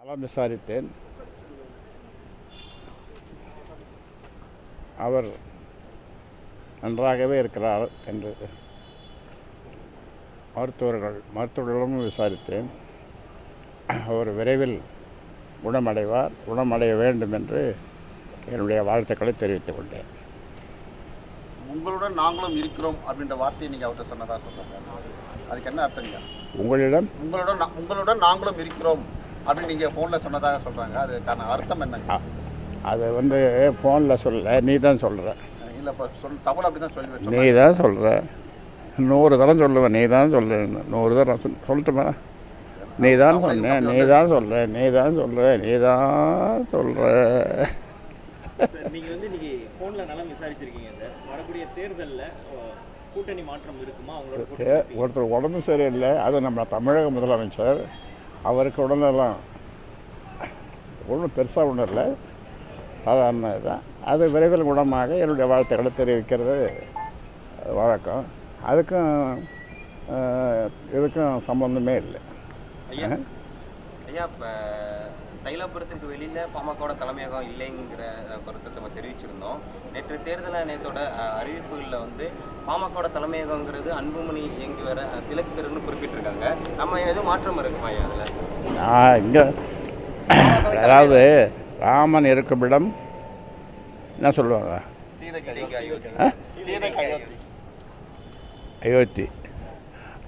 நலம் விசாரித்தேன். அவர் நன்றாகவே இருக்கிறார் என்று மருத்துவர்களிடமும் விசாரித்தேன். அவர் விரைவில் குணமடைவார், குணமடைய வேண்டும் என்று என்னுடைய வாழ்த்துக்களை தெரிவித்துக் கொண்டேன். உங்களுடன் நாங்களும் இருக்கிறோம் அப்படின்ற வார்த்தையை நீங்கள் அவர்கிட்ட சொன்னதாக சொல்கிறாங்க. அதுக்கு என்ன அர்த்தங்க? உங்களுடன் நாங்களும் இருக்கிறோம் அப்படின்னு நீங்கள் ஃபோனில் சொன்னதாக சொல்கிறாங்க. அதுக்கான அர்த்தம் என்னங்க? அது ஃபோனில் சொல்ல, நீ தான் சொல்கிற. இல்லை, இப்போ தமிழ் அப்படி தான் சொல்லி நீ தான் சொல்கிற. 100 தரம் சொல்லுவேன், நீ தான் சொல்ல. 100 தரம் சொல்லட்டுமா? நீ தான் சொன்ன, நீ தான் சொல்கிற, நீ தான் சொல்கிற, நீ தான் சொல்கிற. நீங்கள் இன்னைக்கு ஃபோனில் நலம் விசாரிச்சிருக்கீங்க சார். வரக்கூடிய தேர்தலில் கூட்டணி மாற்றம் இருக்குமா? ஒருத்தர் உடம்பு சரியில்லை, அது நம்ம தமிழக முதலமைச்சர். அவருக்கு உடனெல்லாம் ஒன்றும் பெருசாக ஒன்றும் இல்லை, சாதாரண இதுதான். அது விரைவில் குணமாக என்னுடைய வாழ்த்துக்களை தெரிவிக்கிறது வழக்கம். அதுக்கும் இதுக்கும் சம்பந்தமே இல்லை. ஐயா, இப்போ தைலாபுரத்துக்கு வெளியில் பாமகவோட தலைமையகம் இல்லைங்கிற கருத்தை நம்ம தெரிவிச்சிருந்தோம். நேற்று தேர்தல் ஆணையத்தோட அறிவிப்புகளில் பாமகவோட தலைமையகங்கிறது அன்புமணி இயங்கி வர திலக் தெருன்னு குறிப்பிட்டிருக்காங்க. நம்ம எதுவும் மாற்றம் இருக்குமா ஐயா அதில்? நான் இங்கே அதாவது ராமன் இருக்கும் இடம் என்ன சொல்லுவாங்க? அயோத்தி.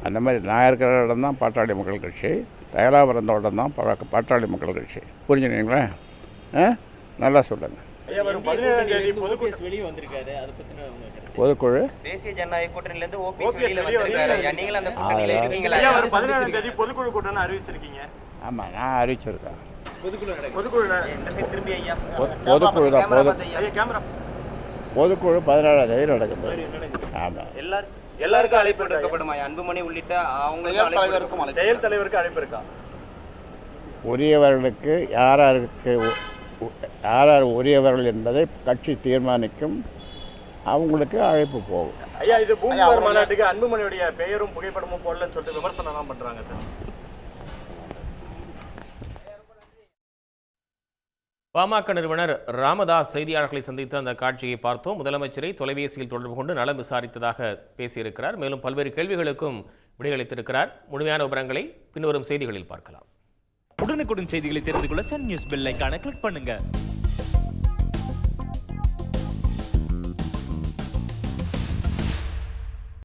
அந்த மாதிரி நான் இருக்கிற இடம் தான் பாட்டாளி மக்கள் கட்சி, தைலாபுரம் தோட்டம் தான் பாட்டாளி மக்கள் கட்சி. புரிஞ்சுனீங்களா? நல்லா சொல்லுங்கள். பொதுக்குழு தேசிய ஜனநாயக கூட்டணியிலேருந்து ஓபிஎஸ் வெளியில் வந்திருக்காரு. நீங்கள் அந்த கூட்டணியில் இருக்கீங்களா? 17ஆம் தேதி பொதுக்குழு கூட்டம்னு அறிவிச்சிருக்கீங்க. ஆமாம், நான் அறிவிச்சிருக்கேன். பொதுக்குழு திரும்பி ஐயா, பொதுக்குழு தான். பொதுக்குழு 17ஆம் தேதி நடக்குது. ஆமாம், எல்லாருக்கும் அழைப்பு எடுக்கப்படுமா? அன்புமணி உள்ளிட்ட அவங்க செயல் தலைவருக்கு அழைப்பு இருக்கா? உரியவர்களுக்கு யார் யார் உரியவர்கள் என்பதை கட்சி தீர்மானிக்கும். அவங்களுக்கு அழைப்பு போகும். ஐயா, இது பூமிவார் மாநாட்டுக்கு அன்புமணியுடைய பெயரும் புகைப்படமும் போடலன்னு சொல்லிட்டு விமர்சனம் பண்றாங்க சார். பாமக நிறுவனர் ராமதாஸ் செய்தியாளர்களை சந்தித்து அந்த காட்சியை பார்த்தோம். முதலமைச்சரை தொலைபேசியில் தொடர்பு கொண்டு நலம் விசாரித்ததாக பேசியிருக்கிறார். மேலும் பல்வேறு கேள்விகளுக்கும் விடையளித்திருக்கிறார். முழுமையான விவரங்களை பின்வரும் செய்திகளில் பார்க்கலாம். உடனுக்குடன் செய்திகளை தெரிந்து கொள்ள சன் நியூஸ் பெல் ஐகானை கிளிக் பண்ணுங்க.